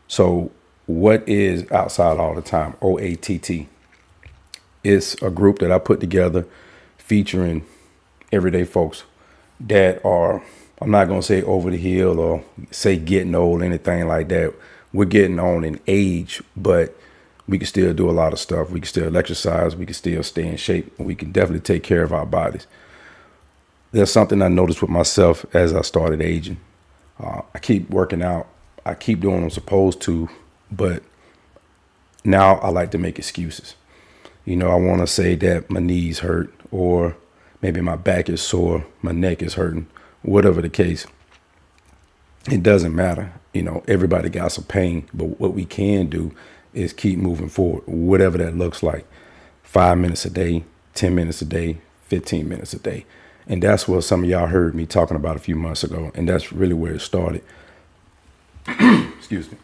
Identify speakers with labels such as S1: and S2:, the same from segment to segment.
S1: So what is outside all the time? OATT. It's a group that I put together featuring everyday folks that are, I'm not going to say over the hill or say getting old, anything like that. We're getting on in age, but we can still do a lot of stuff. We can still exercise. We can still stay in shape. We can definitely take care of our bodies. There's something I noticed with myself as I started aging. I keep working out. I keep doing what I'm supposed to, but now I like to make excuses. I want to say that my knees hurt, or maybe my back is sore, my neck is hurting, whatever the case. It doesn't matter. Everybody got some pain, but what we can do is keep moving forward, whatever that looks like. 5 minutes a day, 10 minutes a day, 15 minutes a day. And that's what some of y'all heard me talking about a few months ago. And that's really where it started. Excuse me.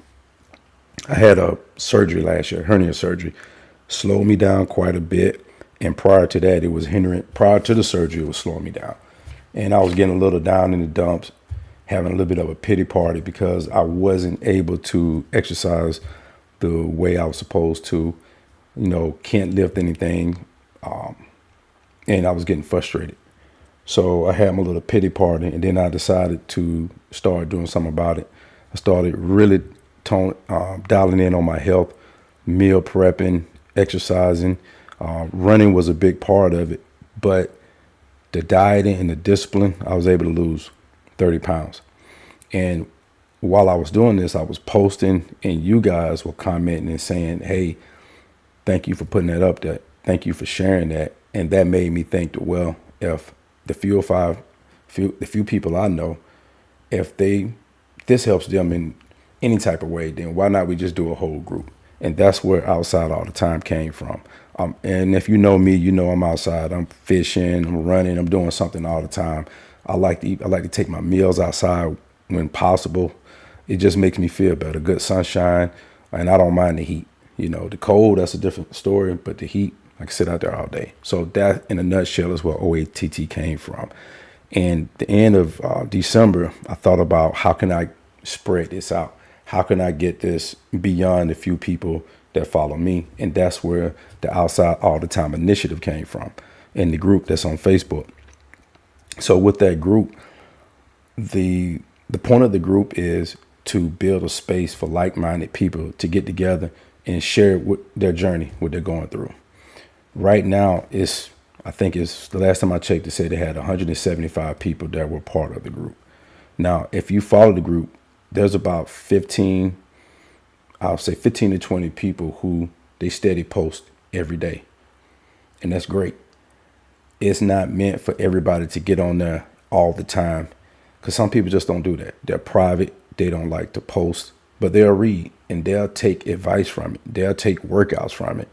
S1: I had a surgery last year, hernia surgery, slowed me down quite a bit. And prior to that, it was hindering. Prior to the surgery, it was slowing me down. And I was getting a little down in the dumps, having a little bit of a pity party because I wasn't able to exercise the way I was supposed to, can't lift anything. And I was getting frustrated. So I had my little pity party, and then I decided to start doing something about it. I started really dialing in on my health, meal prepping, exercising. Running was a big part of it, but the dieting and the discipline, I was able to lose 30 pounds. And while I was doing this, I was posting, and you guys were commenting and saying, hey, thank you for putting that up there. Thank you for sharing that. And that made me think that, well, if the few people I know, if this helps them in any type of way, then why not we just do a whole group? And that's where outside all the time came from. And if you know me, I'm outside. I'm fishing, I'm running, I'm doing something all the time. I like to eat. I like to take my meals outside when possible. It just makes me feel better. Good sunshine, and I don't mind the heat. The cold, that's a different story, but the heat, I can sit out there all day. So that, in a nutshell, is where OATT came from. And the end of December, I thought about how can I spread this out? How can I get this beyond the few people that follow me? And that's where the Outside All the Time initiative came from, in the group that's on Facebook. So with that group, the point of the group is to build a space for like-minded people to get together and share their journey, what they're going through. Right now, I think it's the last time I checked, they said they had 175 people that were part of the group. Now, if you follow the group, there's about 15 to 20 people who they steady post every day. And that's great. It's not meant for everybody to get on there all the time, because some people just don't do that. They're private. They don't like to post, but they'll read and they'll take advice from it. They'll take workouts from it.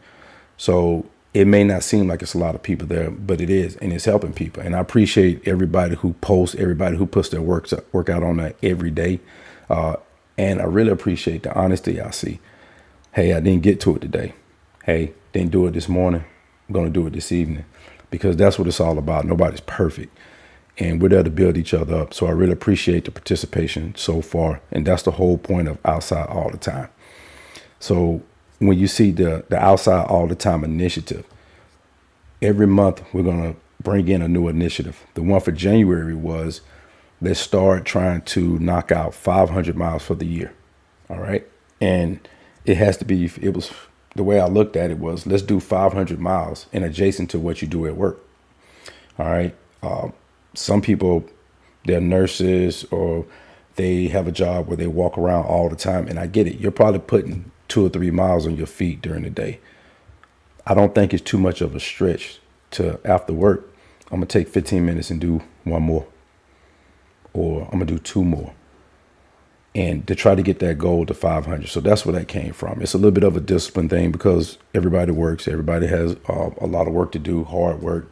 S1: So it may not seem like it's a lot of people there, but it is, and it's helping people. And I appreciate everybody who posts, everybody who puts their workout on there every day. And I really appreciate the honesty I see. Hey, I didn't get to it today. Hey, didn't do it this morning. I'm going to do it this evening, because that's what it's all about. Nobody's perfect, and we're there to build each other up. So I really appreciate the participation so far. And that's the whole point of Outside All the Time. So when you see the Outside All the Time initiative, every month we're going to bring in a new initiative. The one for January was, let's start trying to knock out 500 miles for the year. All right. And it has to be, it was, the way I looked at it was, let's do 500 miles and adjacent to what you do at work. All right. Some people, they're nurses, or they have a job where they walk around all the time. And I get it. You're probably putting 2 or 3 miles on your feet during the day. I don't think it's too much of a stretch to, after work, I'm going to take 15 minutes and do one more, or I'm going to do 2 more, and to try to get that goal to 500. So that's where that came from. It's a little bit of a discipline thing, because everybody works. Everybody has a lot of work to do, hard work.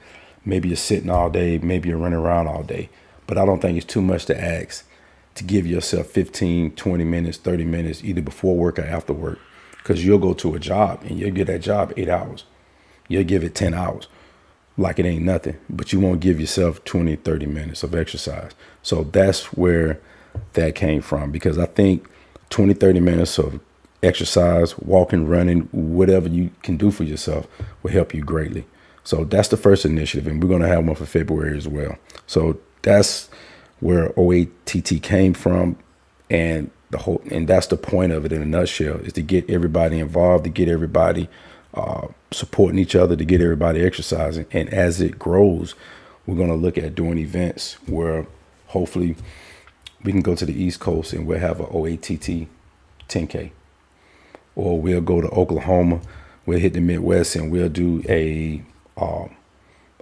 S1: Maybe you're sitting all day. Maybe you're running around all day. But I don't think it's too much to ask to give yourself 15, 20 minutes, 30 minutes, either before work or after work, because you'll go to a job and you'll give that job 8 hours. You'll give it 10 hours like it ain't nothing, but you won't give yourself 20, 30 minutes of exercise. So that's where that came from, because I think 20, 30 minutes of exercise, walking, running, whatever you can do for yourself will help you greatly. So that's the first initiative, and we're going to have one for February as well. So that's where OATT came from, and that's the point of it in a nutshell, is to get everybody involved, to get everybody supporting each other, to get everybody exercising. And as it grows, we're going to look at doing events where hopefully we can go to the East Coast and we'll have an OATT 10K, or we'll go to Oklahoma, we'll hit the Midwest and we'll do a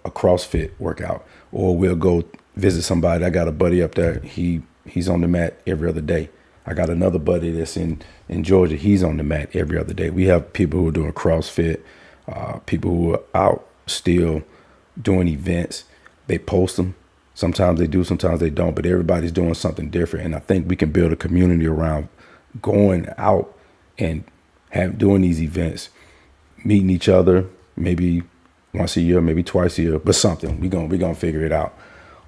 S1: CrossFit workout, or we'll go visit somebody. I got a buddy up there. He's on the mat every other day. I got another buddy that's in Georgia. He's on the mat every other day. We have people who are doing CrossFit, people who are out still doing events. They post them. Sometimes they do, sometimes they don't, but everybody's doing something different. And I think we can build a community around going out and doing these events, meeting each other, maybe once a year, maybe twice a year, but something. We're gonna figure it out.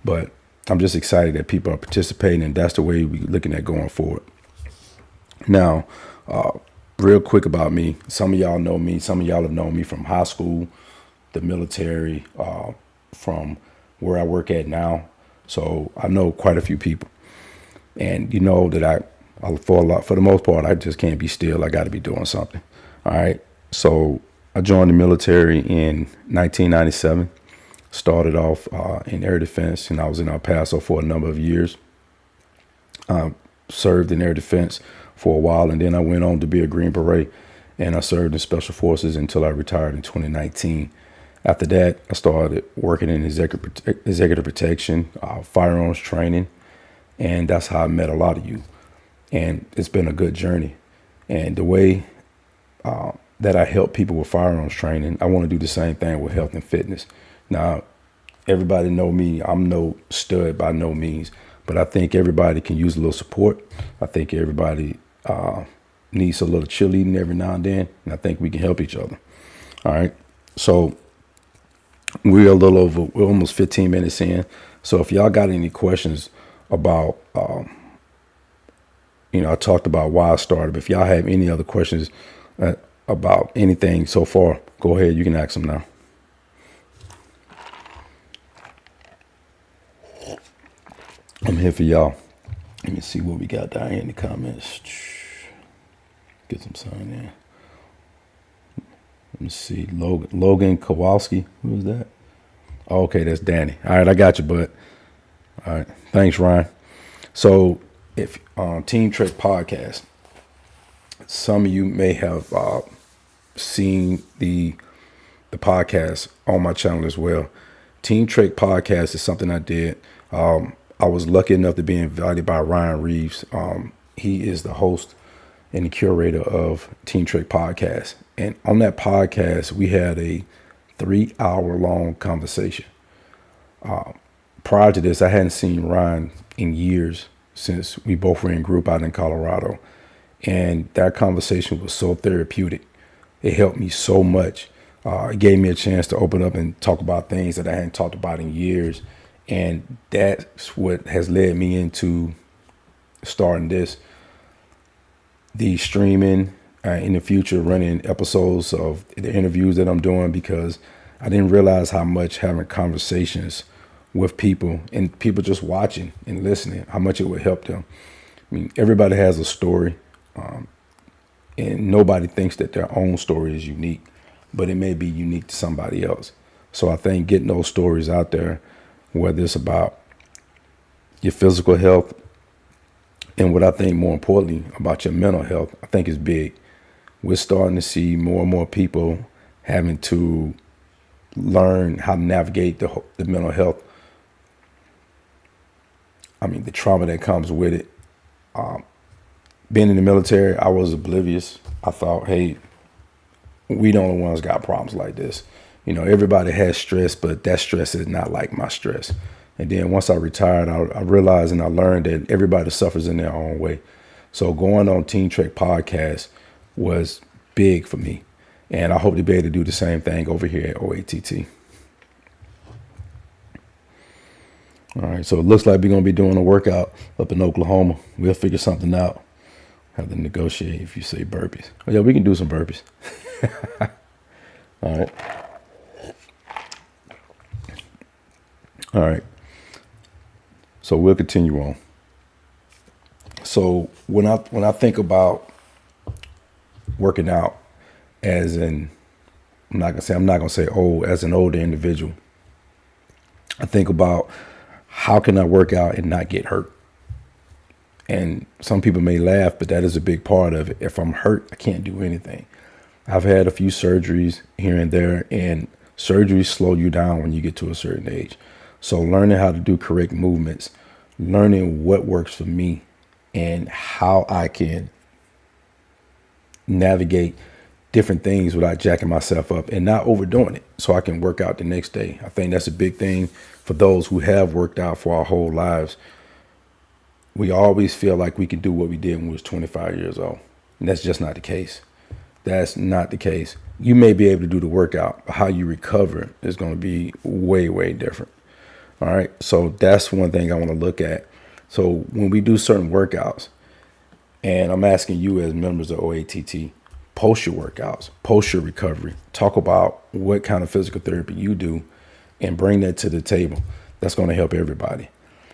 S1: But I'm just excited that people are participating, and that's the way we're looking at going forward. Now, real quick about me. Some of y'all know me. Some of y'all have known me from high school, the military, from where I work at now. So I know quite a few people. And you know that for the most part, I just can't be still. I got to be doing something. All right. So I joined the military in 1997. Started off in air defense, and I was in El Paso for a number of years. Served in air defense for a while, and then I went on to be a Green Beret, and I served in Special Forces until I retired in 2019. After that, I started working in executive protection, firearms training, and that's how I met a lot of you. And it's been a good journey. And the way that I help people with firearms training, I want to do the same thing with health and fitness. Now, everybody know me. I'm no stud by no means, but I think everybody can use a little support. I think everybody needs a little cheerleading every now and then, and I think we can help each other. All right. So we're almost 15 minutes in. So if y'all got any questions about, I talked about why I started, but if y'all have any other questions about anything so far, go ahead. You can ask them now. I'm here for y'all. Let me see what we got down here in the comments. Get some sign in. Let me see. Logan Kowalski. Who is that? Oh, okay, that's Danny. All right, I got you, bud. All right. Thanks, Ryan. So if Team Trek Podcast, some of you may have seen the podcast on my channel as well. Team Trek Podcast is something I did. I was lucky enough to be invited by Ryan Reeves. He is the host and the curator of Team Trek Podcast. And on that podcast, we had a 3-hour-long conversation. Prior to this, I hadn't seen Ryan in years since we both were in group out in Colorado. And that conversation was so therapeutic. It helped me so much. It gave me a chance to open up and talk about things that I hadn't talked about in years. And that's what has led me into starting the streaming, in the future, running episodes of the interviews that I'm doing, because I didn't realize how much having conversations with people and people just watching and listening, how much it would help them. I mean, everybody has a story, and nobody thinks that their own story is unique, but it may be unique to somebody else. So I think getting those stories out there, whether it's about your physical health and what I think more importantly about your mental health, I think is big. We're starting to see more and more people having to learn how to navigate the mental health. I mean, the trauma that comes with it. Being in the military, I was oblivious. I thought, hey, we the only ones got problems like this. Everybody has stress, but that stress is not like my stress. And then once I retired, I realized and I learned that everybody suffers in their own way. So going on Team Trek Podcast was big for me. And I hope to be able to do the same thing over here at OATT. All right, so it looks like we're going to be doing a workout up in Oklahoma. We'll figure something out. Have to negotiate if you say burpees. Oh, yeah, we can do some burpees. All right. All right. So we'll continue on. So when I think about working out as an I'm not gonna say old as an older individual, I think about how can I work out and not get hurt. And some people may laugh, but that is a big part of it. If I'm hurt, I can't do anything. I've had a few surgeries here and there, and surgeries slow you down when you get to a certain age. So learning how to do correct movements, learning what works for me and how I can navigate different things without jacking myself up and not overdoing it so I can work out the next day. I think that's a big thing for those who have worked out for our whole lives. We always feel like we can do what we did when we was 25 years old. And that's just not the case. That's not the case. You may be able to do the workout, but how you recover is going to be way, way different. All right. So that's one thing I want to look at. So when we do certain workouts, and I'm asking you as members of OATT, post your workouts, post your recovery, talk about what kind of physical therapy you do and bring that to the table. That's going to help everybody.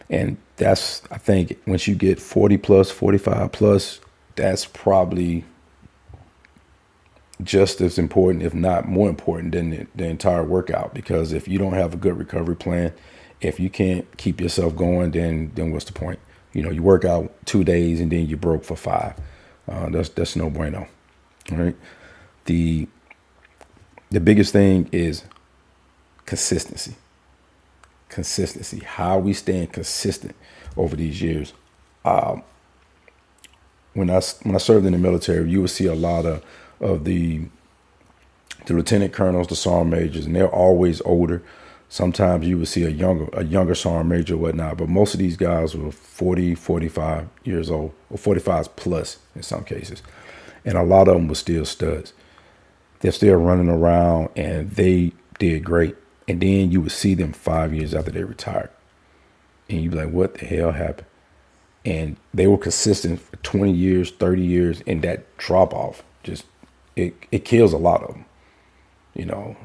S1: And that's, I think, once you get 40 plus, 45 plus, that's probably just as important, if not more important than the entire workout. Because if you don't have a good recovery plan, if you can't keep yourself going, then what's the point? You know, you work out 2 days and then you broke for 5. That's no bueno. All right. The biggest thing is consistency. Consistency. How we staying consistent over these years. When I served in the military, you would see a lot of the lieutenant colonels, the sergeant majors, and they're always older. Sometimes you would see a younger sergeant major or whatnot, but most of these guys were 40, 45 years old, or 45 plus in some cases. And a lot of them were still studs. They're still running around and they did great. And then you would see them 5 years after they retired. And you'd be like, what the hell happened? And they were consistent for 20 years, 30 years, and that drop off just, it kills a lot of them. You know,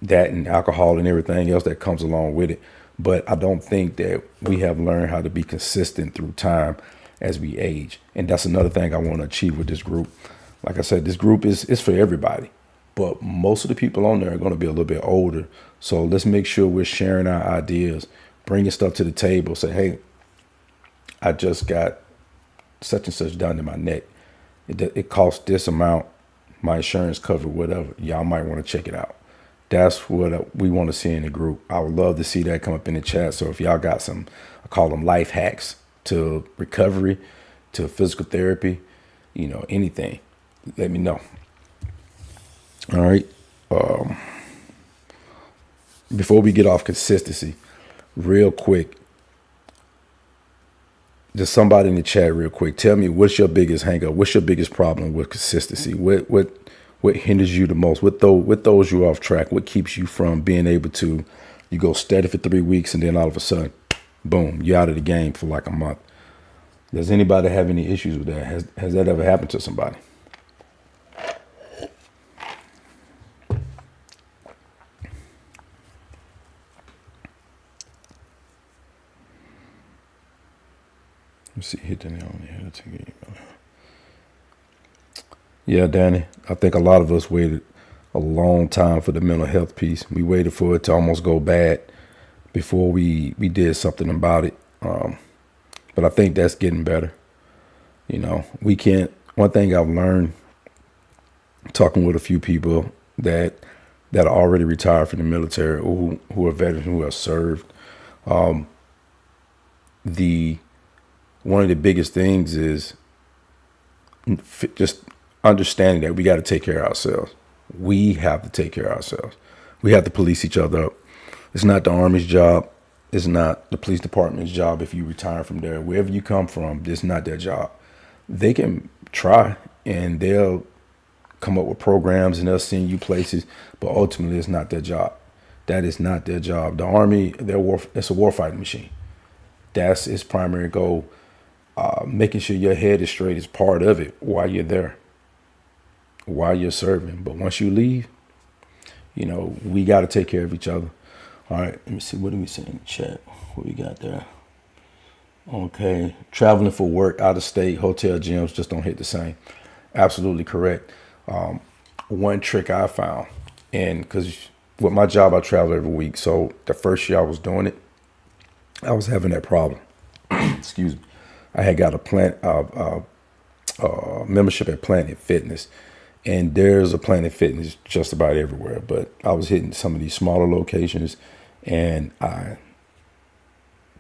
S1: that and alcohol and everything else that comes along with it. But I don't think that we have learned how to be consistent through time as we age. And that's another thing I want to achieve with this group. Like I said, this group is for everybody. But most of the people on there are going to be a little bit older. So let's make sure we're sharing our ideas, bringing stuff to the table. Say, hey, I just got such and such done to my neck. It costs this amount. My insurance covered whatever. Y'all might want to check it out. That's what we want to see in the group. I would love to see that come up in the chat. So if y'all got some, I call them life hacks to recovery, to physical therapy, you know, anything, let me know. All right. Before we get off consistency, real quick, just somebody in the chat real quick, tell me what's your biggest hang up? What's your biggest problem with consistency? What hinders you the most? What throws you off track? What keeps you from being able to, you go steady for 3 weeks and then all of a sudden, boom, you're out of the game for like a month. Does anybody have any issues with that? Has that ever happened to somebody? Let's see, hit the nail on the head. Yeah, Danny, I think a lot of us waited a long time for the mental health piece. We waited for it to almost go bad before we did something about it. But I think that's getting better. You know, we can't, one thing I've learned talking with a few people that are already retired from the military or who are veterans who have served, one of the biggest things is just understanding that we got to take care of ourselves. We have to take care of ourselves. We have to police each other up. It's not the Army's job. It's not the police department's job if you retire from there. Wherever you come from, it's not their job. They can try and they'll come up with programs and they'll send you places, but ultimately it's not their job. That is not their job. The Army, it's a warfighting machine. That's its primary goal. Making sure your head is straight is part of it while you're there, while you're serving. But once you leave, we got to take care of each other. All right, let me see. What do we say in the chat? What we got there? Okay, traveling for work, out of state, hotel gyms just don't hit the same. Absolutely correct. One trick I found, and because with my job, I travel every week. So the first year I was doing it, I was having that problem. Excuse me. I had got a membership at Planet Fitness, and there's a Planet Fitness just about everywhere. But I was hitting some of these smaller locations, and I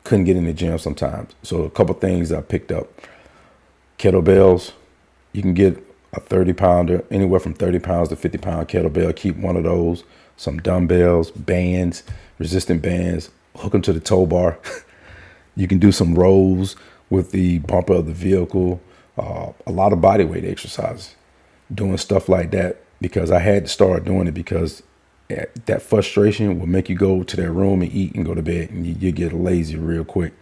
S1: couldn't get in the gym sometimes. So a couple things I picked up: kettlebells. You can get a 30-pounder, anywhere from 30 pounds to 50-pound kettlebell. Keep one of those. Some dumbbells, bands, resistant bands. Hook them to the tow bar. You can do some rolls with the bumper of the vehicle. A lot of body weight exercises. Doing stuff like that, because I had to start doing it, because that frustration will make you go to that room and eat and go to bed, and you get lazy real quick.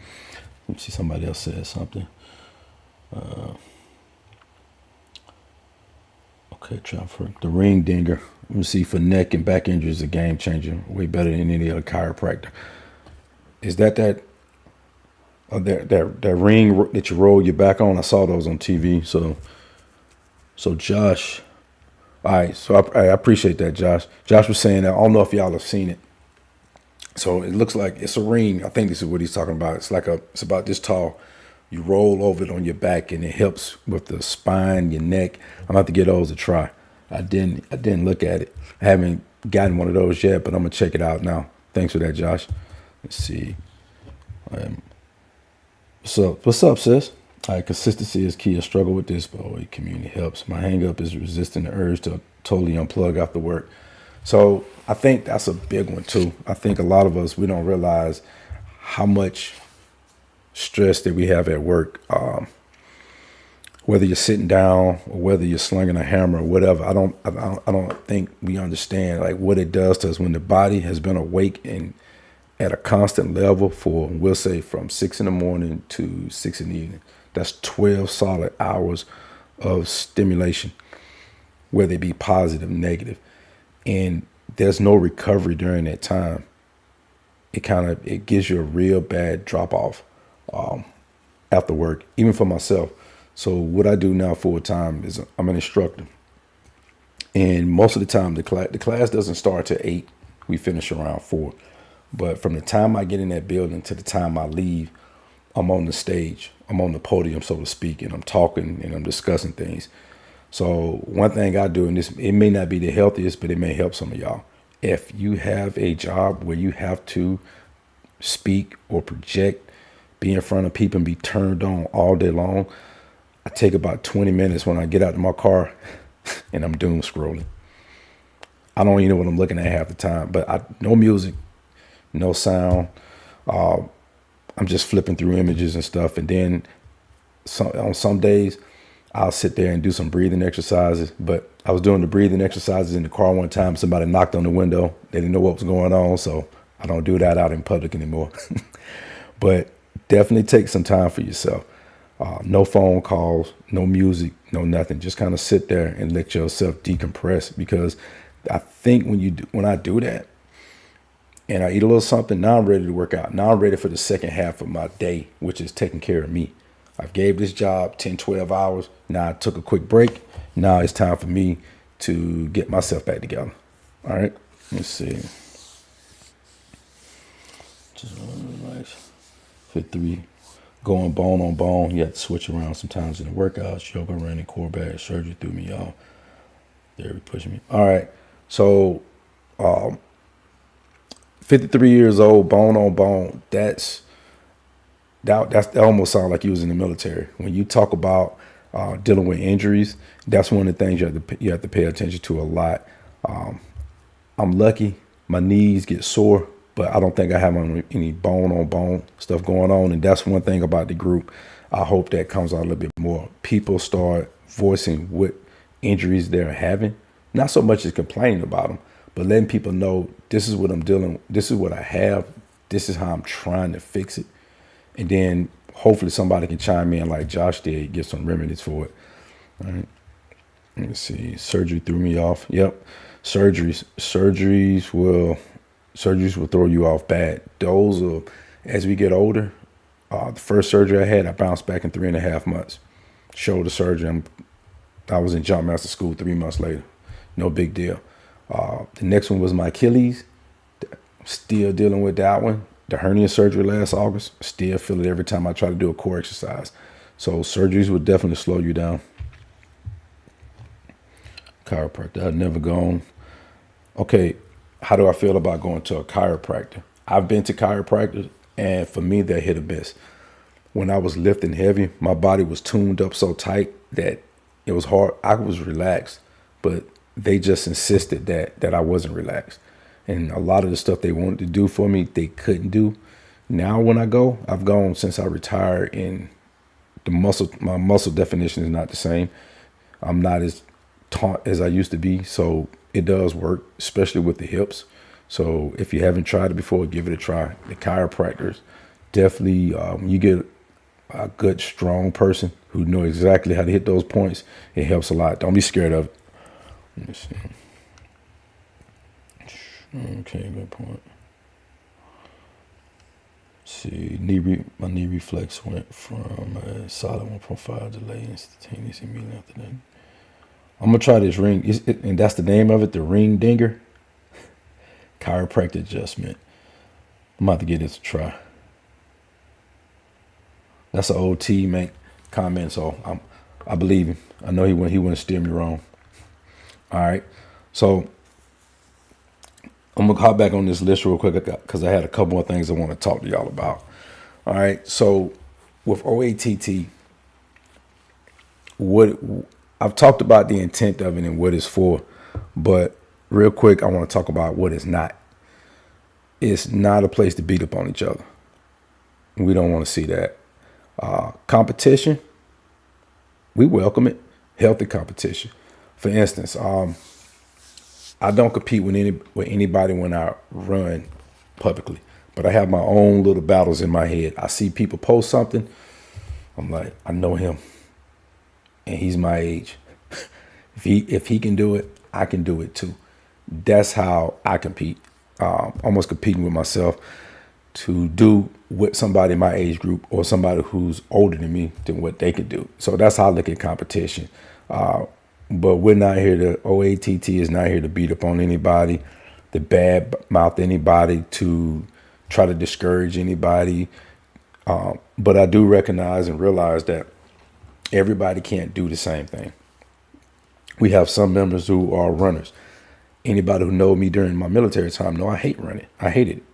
S1: Let me see, somebody else said something. Okay, try for the ring dinger. Let me see, for neck and back injuries, a game changer. Way better than any other chiropractor. Is that ring that you roll your back on? I saw those on TV. So Josh, all right. So I appreciate that, Josh. Josh was saying that, I don't know if y'all have seen it. So it looks like it's a ring. I think this is what he's talking about. It's about this tall. You roll over it on your back, and it helps with the spine, your neck. I'm gonna have to get those a try. I didn't look at it. I haven't gotten one of those yet, but I'm gonna check it out now. Thanks for that, Josh. Let's see. What's up, sis? All right, consistency is key. I struggle with this, but OA community helps. My hang up is resisting the urge to totally unplug after work. So I think that's a big one too. I think a lot of us, we don't realize how much stress that we have at work. Whether you're sitting down or whether you're slinging a hammer or whatever, I don't think we understand like what it does to us when the body has been awake and at a constant level for, we'll say, from 6 a.m. to 6 p.m. That's 12 solid hours of stimulation, whether it be positive, negative, and there's no recovery during that time. It gives you a real bad drop off after work, even for myself. So what I do now full time is I'm an instructor, and most of the time the class doesn't start till 8. We finish around 4. But from the time I get in that building to the time I leave, I'm on the stage. I'm on the podium, so to speak, and I'm talking and I'm discussing things. So one thing I do, and this, it may not be the healthiest, but it may help some of y'all. If you have a job where you have to speak or project, be in front of people and be turned on all day long, I take about 20 minutes when I get out of my car and I'm doom scrolling. I don't even know what I'm looking at half the time, but no music, no sound. I'm just flipping through images and stuff. And then on some days, I'll sit there and do some breathing exercises. But I was doing the breathing exercises in the car one time. Somebody knocked on the window. They didn't know what was going on. So I don't do that out in public anymore. But definitely take some time for yourself. No phone calls, no music, no nothing. Just kind of sit there and let yourself decompress. Because I think when I do that, and I eat a little something, now I'm ready to work out. Now I'm ready for the second half of my day, which is taking care of me. I've gave this job 10, 12 hours. Now I took a quick break. Now it's time for me to get myself back together. All right, let's see. Just relax. Fit 3. Going bone on bone. You have to switch around sometimes in the workouts. Yoga, running, core bag, surgery threw me off. They're pushing me. All right, so 53 years old, bone on bone. That almost sounds like you was in the military. When you talk about dealing with injuries, that's one of the things you have to pay attention to a lot. I'm lucky. My knees get sore, but I don't think I have any bone on bone stuff going on. And that's one thing about the group. I hope that comes out a little bit more. People start voicing what injuries they're having, not so much as complaining about them, but letting people know this is what I'm dealing with. This is what I have. This is how I'm trying to fix it. And then hopefully somebody can chime in like Josh did, get some remedies for it. All right. Let's see. Surgery threw me off. Yep. Surgeries will throw you off bad. Those are, as we get older. The first surgery I had, I bounced back in 3.5 months. Shoulder surgery. I was in jump master school 3 months later. No big deal. The next one was my Achilles. Still dealing with that one. The hernia surgery last August. Still feel it every time I try to do a core exercise. So surgeries would definitely slow you down. Chiropractor. I've never gone. Okay, how do I feel about going to a chiropractor? I've been to chiropractors, and for me, they hit a miss. When I was lifting heavy, my body was tuned up so tight that it was hard. I was relaxed, but they just insisted that I wasn't relaxed. And a lot of the stuff they wanted to do for me, they couldn't do. Now when I go, I've gone since I retired, and my muscle definition is not the same. I'm not as taut as I used to be, so it does work, especially with the hips. So if you haven't tried it before, give it a try. The chiropractors, definitely, you get a good, strong person who know exactly how to hit those points. It helps a lot. Don't be scared of it. Let me see. Okay, good point. See, my knee reflex went from a solid 1.5 delay instantaneous immediately after that. I'm gonna try this ring, and that's the name of it, the ring dinger. Chiropractic adjustment. I'm about to give this a try. That's an OT make comment, so I believe him. I know he wouldn't steer me wrong. All right, so I'm gonna hop back on this list real quick because I had a couple more things I want to talk to y'all about. All right, so with OATT, I've talked about the intent of it and what it's for, but real quick, I want to talk about what it's not. It's not a place to beat up on each other. We don't want to see that. Competition, we welcome it. Healthy competition. For instance, I don't compete with anybody when I run publicly, but I have my own little battles in my head. I see people post something, I'm like, I know him, and he's my age. If he can do it, I can do it too. That's how I compete. Almost competing with myself to do what somebody in my age group or somebody who's older than me than what they can do. So that's how I look at competition. But we're not here to, OATT is not here to beat up on anybody, to bad mouth anybody, to try to discourage anybody. But I do recognize and realize that everybody can't do the same thing. We have some members who are runners. Anybody who know me during my military time know I hate running. I hated it.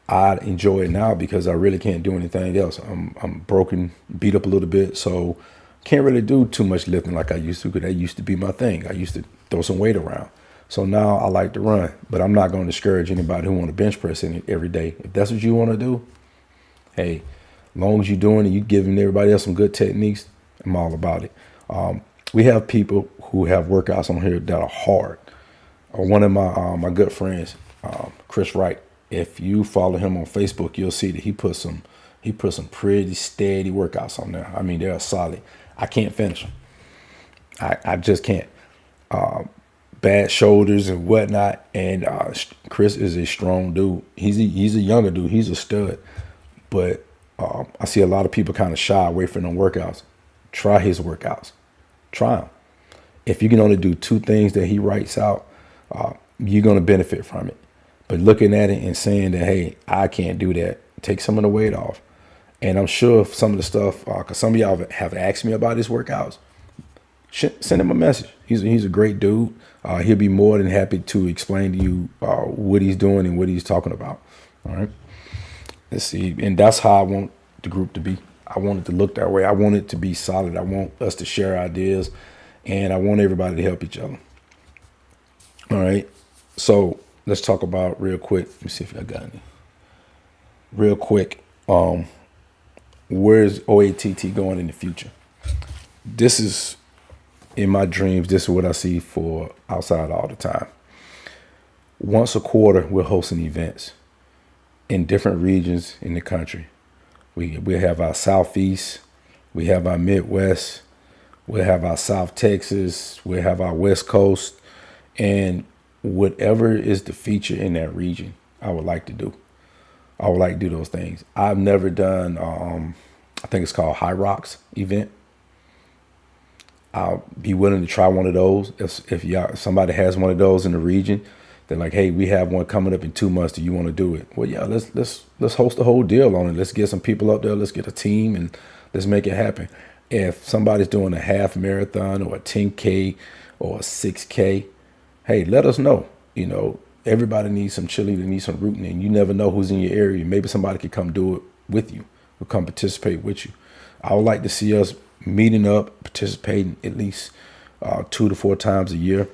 S1: I enjoy it now because I really can't do anything else. I'm broken, beat up a little bit, so can't really do too much lifting like I used to, because that used to be my thing. I used to throw some weight around. So now I like to run, but I'm not going to discourage anybody who want to bench press in it every day. If that's what you want to do, hey, as long as you're doing it, you're giving everybody else some good techniques, I'm all about it. We have people who have workouts on here that are hard. One of my good friends, Chris Wright. If you follow him on Facebook, you'll see that he put some pretty steady workouts on there. I mean, they're solid. I can't finish them. I just can't. Bad shoulders and whatnot. And Chris is a strong dude. He's a younger dude. He's a stud. But I see a lot of people kind of shy away from them workouts. Try his workouts. Try them. If you can only do 2 things that he writes out, you're going to benefit from it. But looking at it and saying that, hey, I can't do that, take some of the weight off. And I'm sure some of the stuff, because some of y'all have asked me about his workouts, send him a message. He's a great dude. He'll be more than happy to explain to you what he's doing and what he's talking about. All right. Let's see. And that's how I want the group to be. I want it to look that way. I want it to be solid. I want us to share ideas, and I want everybody to help each other. All right. So let's talk about real quick. Let me see if I got any. Real quick. Where's OATT going in the future? This is in my dreams. This is what I see for outside all the time. Once a quarter, we're hosting events in different regions in the country. We have our Southeast, we have our Midwest, we have our South Texas, we have our West Coast, and whatever is the feature in that region, I would like to do. I would like to do those things. I've never done, I think it's called High Rocks event. I'll be willing to try one of those. If somebody has one of those in the region, they're like, hey, we have one coming up in 2 months. Do you want to do it? Well, yeah, let's host the whole deal on it. Let's get some people up there. Let's get a team and let's make it happen. If somebody's doing a half marathon or a 10K or a 6K, hey, let us know. Everybody needs some cheerleading, needs some rooting, and you never know who's in your area. Maybe somebody could come do it with you or come participate with you. I would like to see us meeting up, participating at least 2 to 4 times a year.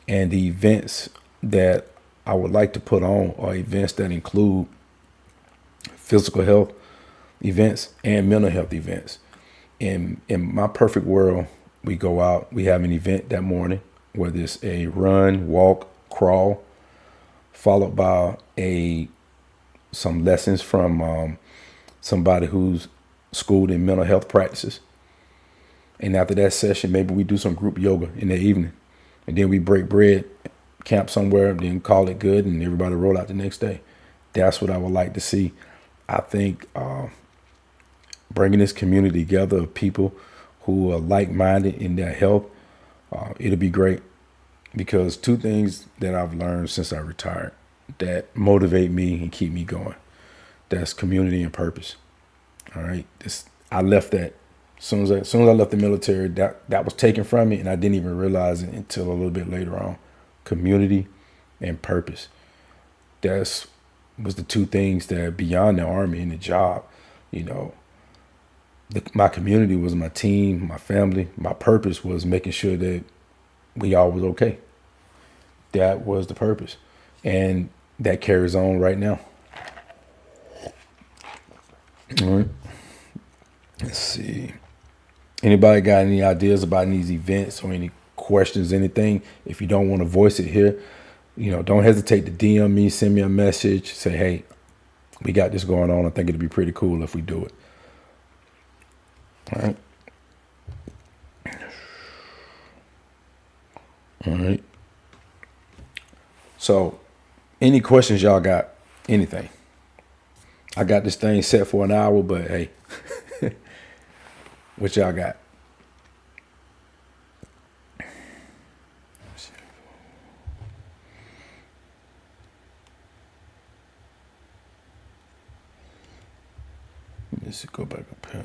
S1: And the events that I would like to put on are events that include physical health events and mental health events. In my perfect world, we go out, we have an event that morning, whether it's a run, walk, crawl, followed by some lessons from somebody who's schooled in mental health practices. And after that session, maybe we do some group yoga in the evening. And then we break bread, camp somewhere, then call it good, and everybody roll out the next day. That's what I would like to see. I think bringing this community together of people who are like-minded in their health, it'll be great. Because 2 things that I've learned since I retired that motivate me and keep me going. That's community and purpose. All right. I left that. As soon as I left the military, that was taken from me, and I didn't even realize it until a little bit later on. Community and purpose. Was the 2 things that beyond the Army and the job, my community was my team, my family. My purpose was making sure that we all was okay. That was the purpose. And that carries on right now. All right. Let's see. Anybody got any ideas about these events or any questions, anything? If you don't want to voice it here, don't hesitate to DM me, send me a message, say, hey, we got this going on. I think it'd be pretty cool if we do it. All right. All right. So, any questions y'all got? Anything? I got this thing set for an hour, but hey, what y'all got? Let's go back up here.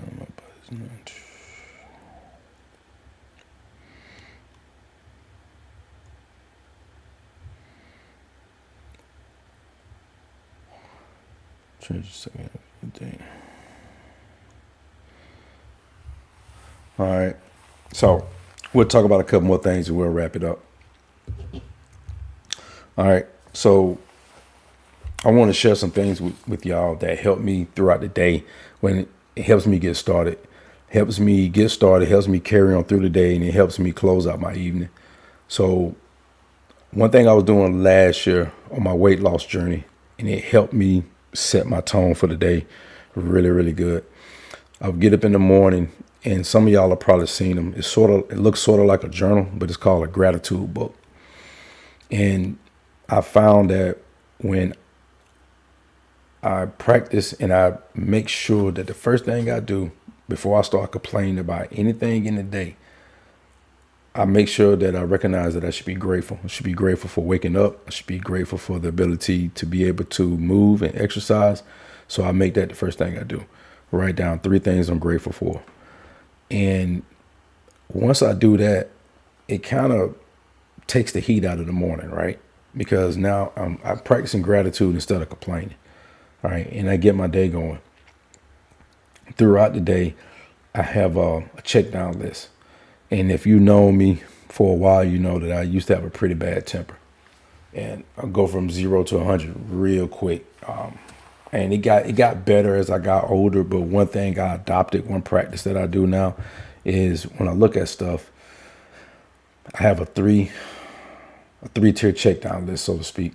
S1: All right. So we'll talk about a couple more things and we'll wrap it up. All right. So I want to share some things with y'all that help me throughout the day when it helps me get started. Helps me carry on through the day, and it helps me close out my evening. So one thing I was doing last year on my weight loss journey, and it helped me set my tone for the day really, really good. I would get up in the morning, and some of y'all have probably seen them. It looks sort of like a journal, but it's called a gratitude book. And I found that when I practice and I make sure that the first thing I do before I start complaining about anything in the day, I make sure that I recognize that I should be grateful. I should be grateful for waking up. I should be grateful for the ability to be able to move and exercise. So I make that the first thing I do. Write down 3 things I'm grateful for. And once I do that, it kind of takes the heat out of the morning, right? Because now I'm practicing gratitude instead of complaining, right? And I get my day going. Throughout the day, I have a check down list. And if you know me for a while, you know that I used to have a pretty bad temper. And I'll go from 0 to 100 real quick. And it got better as I got older. But one thing I adopted, one practice that I do now, is when I look at stuff, I have a 3-tier check down list, so to speak.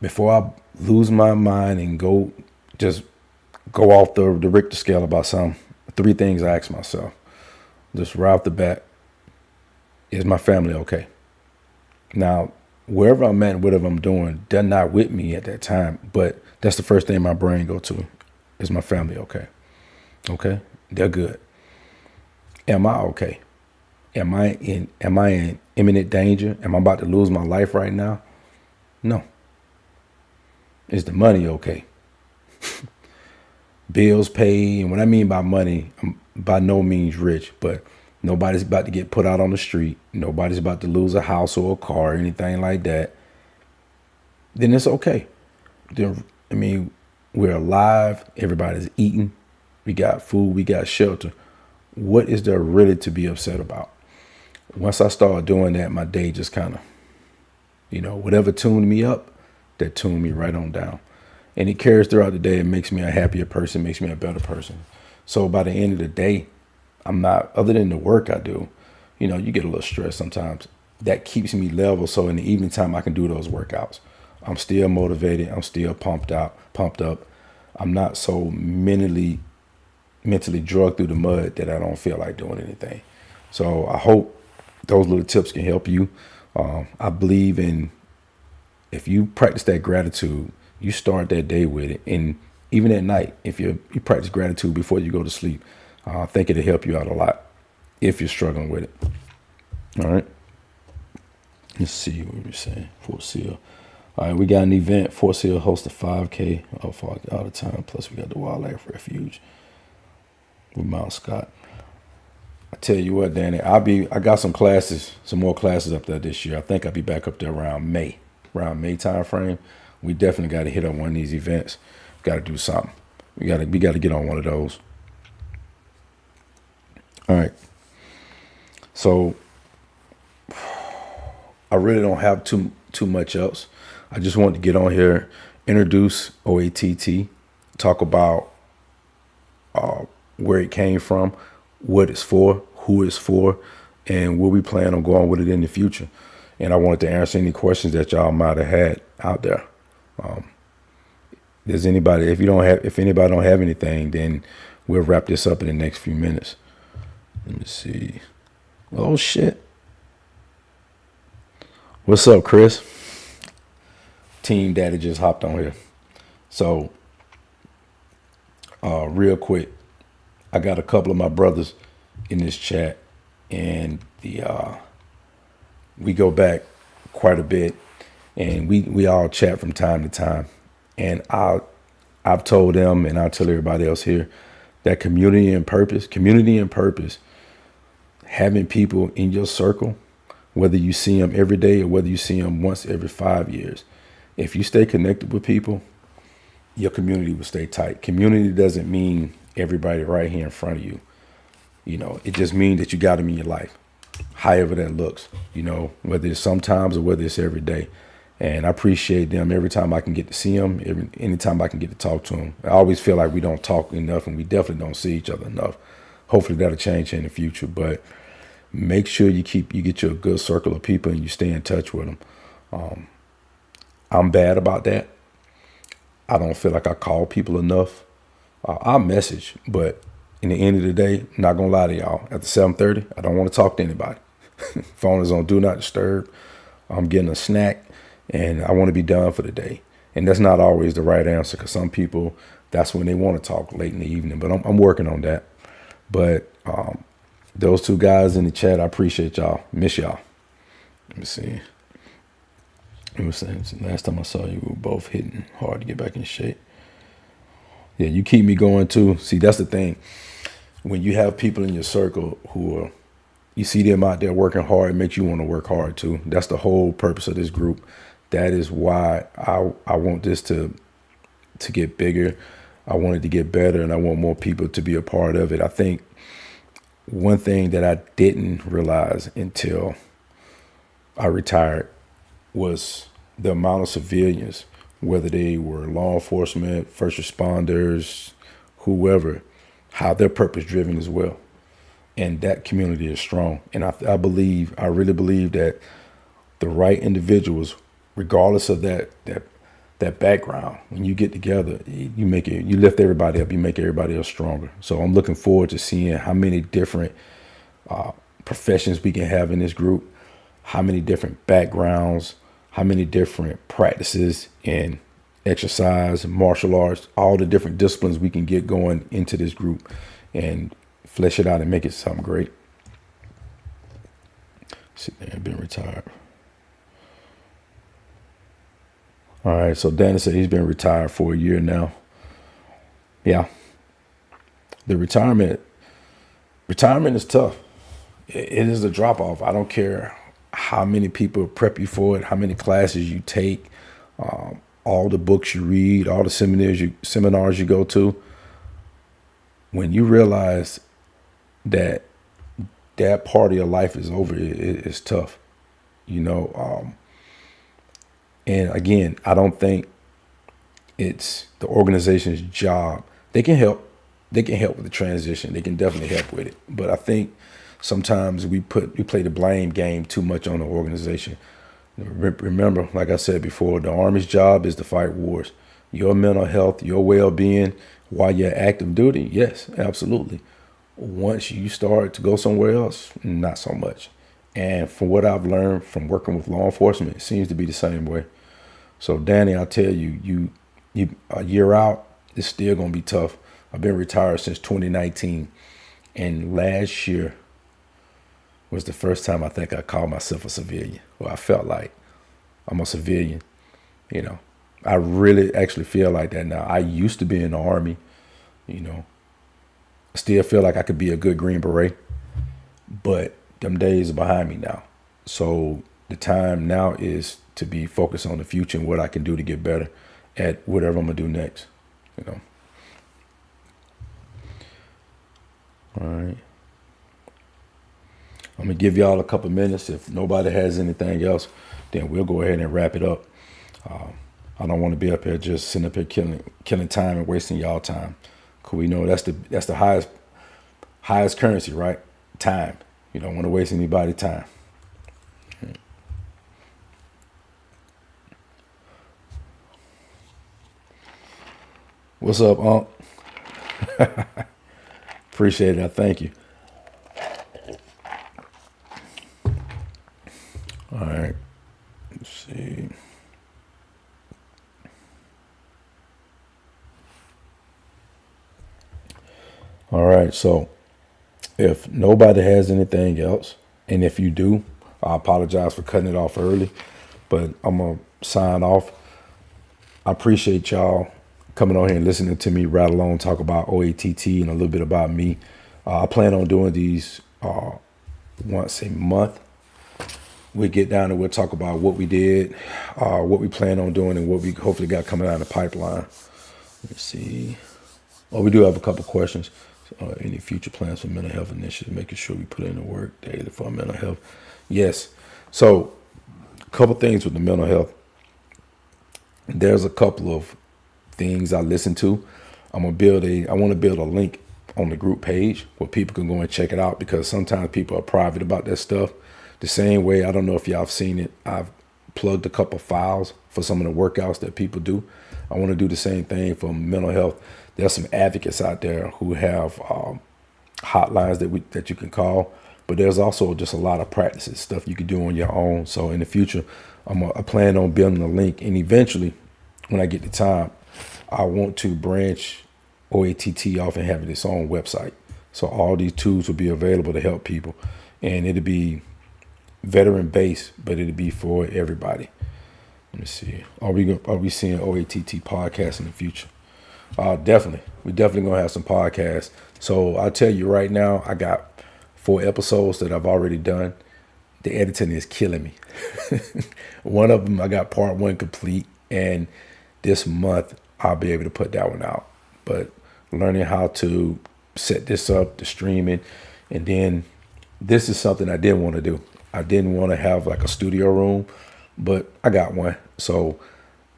S1: Before I lose my mind and go just go off the Richter scale about some 3 things I ask myself. Just right off the bat, is my family okay? Now, wherever I'm at, whatever I'm doing, they're not with me at that time, but that's the first thing my brain go to. Is my family okay? Okay, they're good. Am I okay? Am I in imminent danger? Am I about to lose my life right now? No. Is the money okay? Bills paid, and what I mean by money, I'm by no means rich, but nobody's about to get put out on the street. Nobody's about to lose a house or a car or anything like that. Then it's okay. Then, I mean, we're alive. Everybody's eating. We got food. We got shelter. What is there really to be upset about? Once I started doing that, my day just kind of, whatever tuned me up, that tuned me right on down. And it carries throughout the day. It makes me a happier person, makes me a better person. So by the end of the day, I'm not, other than the work I do, you get a little stressed sometimes. That keeps me level. So in the evening time, I can do those workouts. I'm still motivated. I'm still pumped up. I'm not so mentally drugged through the mud that I don't feel like doing anything. So I hope those little tips can help you. I believe in, if you practice that gratitude, you start that day with it. And even at night, if you practice gratitude before you go to sleep, I think it'll help you out a lot if you're struggling with it. All right. Let's see what we're saying. Fort Seal. All right, we got an event. Fort Seal hosts a 5K all the time. Plus, we got the Wildlife Refuge with Mount Scott. I tell you what, Danny, I got some more classes up there this year. I think I'll be back up there around May time frame. We definitely got to hit on one of these events. Got to do something. We got to get on one of those. All right. So I really don't have too much else. I just wanted to get on here, introduce OATT, talk about where it came from, what it's for, who it's for, and where we plan on going with it in the future. And I wanted to answer any questions that y'all might have had out there. Does anybody, if anybody don't have anything, then we'll wrap this up in the next few minutes. Let me see. Oh shit. What's up, Chris? Team Daddy just hopped on here. So, real quick, I got a couple of my brothers in this chat, and we go back quite a bit, and we all chat from time to time. And I've told them, and I'll tell everybody else here, that community and purpose, having people in your circle, whether you see them every day or whether you see them once every 5 years, if you stay connected with people, your community will stay tight. Community doesn't mean everybody right here in front of you. It just means that you got them in your life, however that looks, whether it's sometimes or whether it's every day. And I appreciate them every time I can get to see them, anytime I can get to talk to them. I always feel like we don't talk enough, and we definitely don't see each other enough. Hopefully that'll change in the future, but make sure you get you a good circle of people and you stay in touch with them. I'm bad about that. I don't feel like I call people enough. I'll message, but in the end of the day, I'm not gonna lie to y'all. After 7:30, I don't want to talk to anybody. Phone is on do not disturb. I'm getting a snack, and I want to be done for the day. And that's not always the right answer, because some people, that's when they want to talk late in the evening. But I'm working on that. But those two guys in the chat, I appreciate y'all. Miss y'all. Let me see. It was saying last time I saw you, we were both hitting hard to get back in shape. Yeah, you keep me going too. See, that's the thing. When you have people in your circle who you see them out there working hard, it makes you want to work hard too. That's the whole purpose of this group. That is why I want this to get bigger. I want it to get better, and I want more people to be a part of it. I think one thing that I didn't realize until I retired was the amount of civilians, whether they were law enforcement, first responders, whoever, how they're purpose driven as well. And that community is strong. And I really believe that the right individuals, regardless of that that background. When you get together, you lift everybody up, you make everybody else stronger. So I'm looking forward to seeing how many different professions we can have in this group, how many different backgrounds, how many different practices in exercise, martial arts, all the different disciplines we can get going into this group and flesh it out and make it something great. Sit there and been retired. All right, so Danny said he's been retired for a year now. Yeah. The retirement is tough. It is a drop off. I don't care how many people prep you for it, how many classes you take, all the books you read, all the seminars you go to. When you realize that part of your life is over, it's tough, you know. And again, I don't think it's the organization's job. They can help. They can help with the transition. They can definitely help with it. But I think sometimes we play the blame game too much on the organization. Remember, like I said before, the Army's job is to fight wars. Your mental health, your well-being while you're active duty, yes, absolutely. Once you start to go somewhere else, not so much. And from what I've learned from working with law enforcement, it seems to be the same way. So Danny, I'll tell you, a year out, it's still gonna be tough. I've been retired since 2019, and last year was the first time I think I called myself a civilian. Well, I felt like I'm a civilian. You know, I really actually feel like that now. I used to be in the Army. You know, I still feel like I could be a good Green Beret, but them days are behind me now. So the time now is to be focused on the future and what I can do to get better at whatever I'm gonna do next. You know. All right. I'm gonna give y'all a couple minutes. If nobody has anything else, then we'll go ahead and wrap it up. I don't want to be up here just sitting up here killing time and wasting y'all time. Cause we know that's the highest currency, right? Time. You don't want to waste anybody's time. What's up, Unc? Appreciate it. I thank you. All right. Let's see. All right. So if nobody has anything else, and if you do, I apologize for cutting it off early, but I'm going to sign off. I appreciate y'all coming on here and listening to me rattle on, talk about OATT and a little bit about me. I plan on doing these once a month. We get down and we'll talk about what we did, what we plan on doing, and what we hopefully got coming out of the pipeline. Let's see. Oh, we do have a couple questions. Any future plans for mental health initiatives, making sure we put in the work daily for our mental health? Yes. So a couple things with the mental health. There's a couple of things I listen to. I want to build a link on the group page where people can go and check it out, because sometimes people are private about that stuff. The same way, I don't know if y'all have seen it, I've plugged a couple files for some of the workouts that people do. I want to do the same thing for mental health. There's some advocates out there who have hotlines that you can call, but there's also just a lot of practices, stuff you can do on your own. So in the future, I plan on building a link, and eventually, when I get the time, I want to branch OATT off and have its own website. So all these tools will be available to help people, and it'll be veteran based, but it'll be for everybody. Let me see. Are we seeing OATT podcasts in the future? Definitely. We definitely gonna have some podcasts. So I'll tell you right now, I got 4 episodes that I've already done. The editing is killing me. One of them, I got part 1 complete, and this month I'll be able to put that one out. But learning how to set this up, the streaming, and then this is something I didn't want to do. I didn't want to have like a studio room, but I got one. So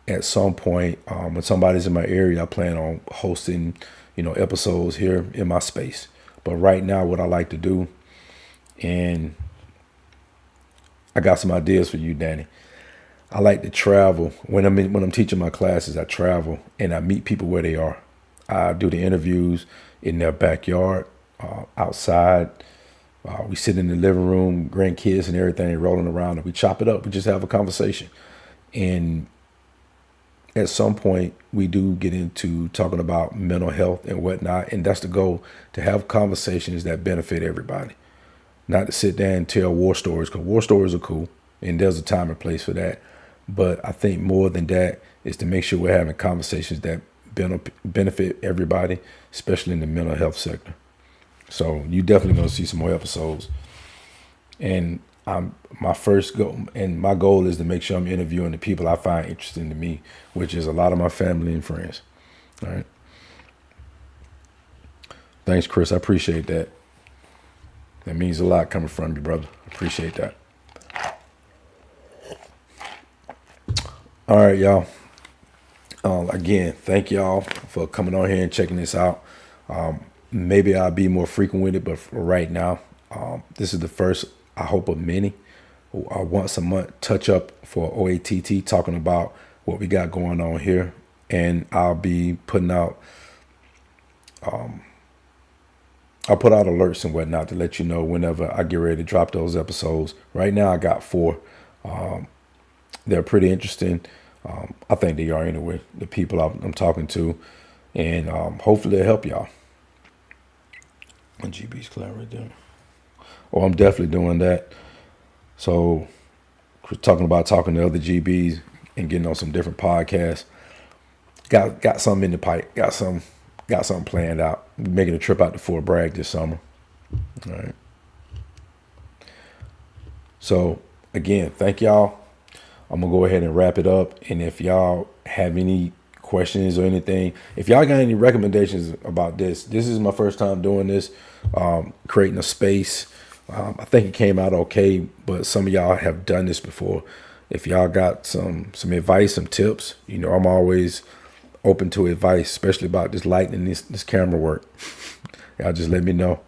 S1: at some point, when somebody's in my area, I plan on hosting, episodes here in my space. But right now, what I like to do, and I got some ideas for you, Danny. I like to travel when I'm teaching my classes. I travel and I meet people where they are. I do the interviews in their backyard, outside. We sit in the living room, grandkids and everything rolling around, and we chop it up. We just have a conversation. And at some point, we do get into talking about mental health and whatnot. And that's the goal, to have conversations that benefit everybody. Not to sit there and tell war stories, because war stories are cool, and there's a time and place for that. But I think more than that is to make sure we're having conversations that benefit everybody, especially in the mental health sector. So you definitely going to see some more episodes. And my first goal, and my goal is to make sure I'm interviewing the people I find interesting to me, which is a lot of my family and friends. All right. Thanks, Chris. I appreciate that. That means a lot coming from you, brother. I appreciate that. All right, y'all. Again, thank y'all for coming on here and checking this out. Maybe I'll be more frequent with it, but for right now, this is the first, I hope, of many. Once a month touch up for OATT, talking about what we got going on here. And I'll be putting out, I'll put out alerts and whatnot to let you know whenever I get ready to drop those episodes. Right now, I got 4. They're pretty interesting. I think they are anyway, the people I'm talking to. And hopefully they'll help y'all. And GB's clear right there. Oh, I'm definitely doing that. So, talking to other GBs and getting on some different podcasts. Got something in the pipe. Got something planned out. Making a trip out to Fort Bragg this summer. All right. So, again, thank y'all. I'm going to go ahead and wrap it up. And if y'all have any questions or anything, if y'all got any recommendations about this is my first time doing this, creating a space. I think it came out okay, but some of y'all have done this before. If y'all got some advice, some tips, I'm always open to advice, especially about this lighting and this camera work. Y'all just let me know.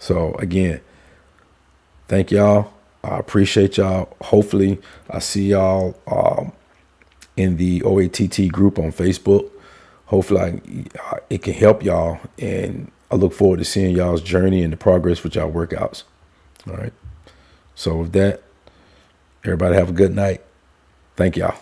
S1: So again, thank y'all. I appreciate y'all. Hopefully I see y'all in the OATT group on Facebook. Hopefully it can help y'all, and I look forward to seeing y'all's journey and the progress with y'all workouts. All right. So with that, everybody have a good night. Thank y'all.